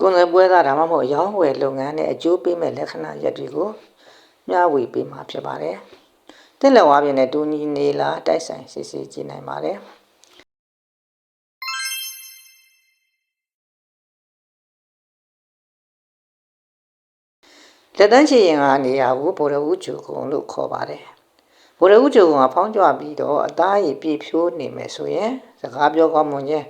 ကိုယ်လည်းပွဲသားဒါမှမဟုတ်ရောင်းဝယ်လုပ်ငန်းနဲ့အကျိုးပေးမဲ့လက္ခဏာရပ်တွေကိုမျှဝေပေးမှာဖြစ်ပါတယ်။တက်လက်ဝါပြင်းနဲ့တူညီနေလားတိုက်ဆိုင်စစ်ဆေးကြည့်နိုင်ပါတယ်။လက်တန်းချရင်ကနေရာကိုဗိုလ်ရဦးဂျူကုံလို့ခေါ်ပါတယ်။ဗိုလ်ရဦးဂျူကုံကဖောင်းကြွပြီးတော့အသားရည်ပြည့်ဖြိုးနေမယ်ဆိုရင်စကားပြောကောင်းမွန်ခြင်း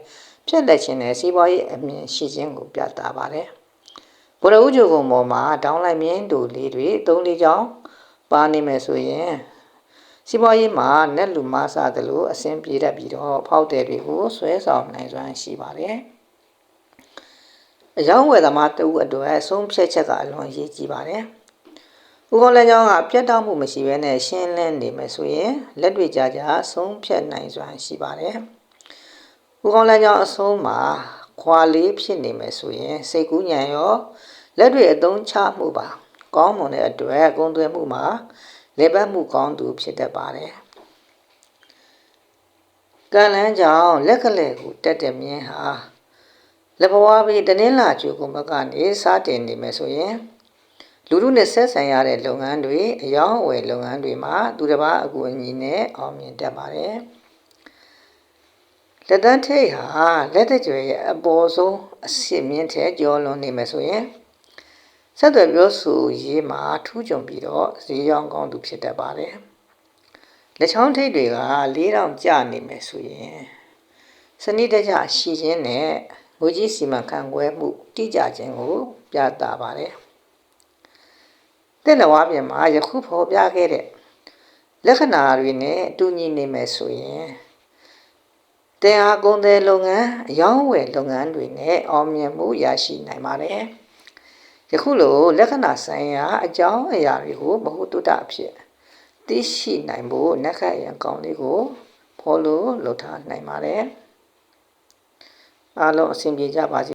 ဖြတ်လက်ခြင်းနဲ့စီးပွားရေးအမြင်ရှိခြင်းကိုပြသပါတယ်။ဗိုလ်ရဦးဂျူကုံပေါ်မှာတောင်းလိုက်မြင်းတူလေးတွေ3-4ချောင်းပါနေမယ်ဆိုရင်စီးပွားရေးမှာနက်လူမဆသလိုအဆင်ပြေတတ်ပြီးတော့ဖောက်တယ်တွေကိုဆွဲဆောင်နိုင်စွမ်းရှိပါတယ်။အကြောင်းဝယ်သမားတူအတွက်အဆုံးဖြတ်ချက်ကအလွန်ရေးကြည့်ပါတယ်။ဦးကောင်းလမ်းကြောင်းကပြတ်တောက်မှုမရှိဘဲနဲ့ရှင်းလင်းနေမယ်ဆိုရင်လက်တွေ့ကြကြဆုံးဖြတ်နိုင်စွမ်းရှိပါတယ်။ဦးကောင်းလမ်းကြောင်းအဆုံးမှာခွာလေးဖြစ်နေမယ်ဆိုရင်စိတ်ကူးညံရောလက်တွေ့အသုံးချမှုပါကောင်းမွန်တဲ့အတွက်ကုန်သွယ်မှုမှာလေပတ်မှုကောင်းသူဖြစ်တတ်ပါတယ်။ကံလန်းကြောင့်လက်ကလေးကိုတက်တဲ့မြင်းဟာလက်ဘဝပြီးတနင်္လာကျူကုံဘက်ကနေစားတင်နေမယ်ဆိုရင်လူထုနဲ့ဆက်ဆံရတဲ့လုပ်ငန်းတွေအယောင်းအဝယ်လုပ်ငန်းတွေမှာသူတစ်ပါးအကူအညီနဲ့အောင်မြင်တတ်ပါတယ်။လက်တန်းထိတ်ဟာလက်တကြွယ်ရဲ့အပေါ်ဆုံးအဆင့်မြင့်ထက်ကျော်လွန်နေမယ်ဆိုရင်ဆက်သွယ်ပြောဆိုရေးမှာထူးချွန်ပြီးတော့ဈေးရောင်းကောင်းသူဖြစ်တတ်ပါတယ်။လက်ချောင်းထိတ်တွေက4000ကျနေမယ်ဆိုရင်စနစ်တကျရှိခြင်းနဲ့ငွေကြီးစီမံခန့်ခွဲမှုတိကျခြင်းကိုပြသပါတယ်။တက်လက်ဝါးပြင်မှာယခုဖော်ပြခဲ့တဲ့လက္ခဏာတွေနဲ့တူညီနေမယ်ဆိုရင်တင်အားကုန်တဲ့လုပ်ငန်းအယောင်းဝယ်လုပ်ငန်းတွေနဲ့အောင်မြင်မှုရရှိနိုင်ပါတယ်။ယခုလိုလက္ခဏာဆိုင်ရာအကြောင်းအရာတွေကိုဘ who တုတအဖြစ်သိရှိနိုင်ဖို့နက္ခတ်ရန်ကောင်းလေးကိုfollow လုပ်ထားနိုင်ပါတယ်။အားလုံးအဆင်ပြေကြပါစေ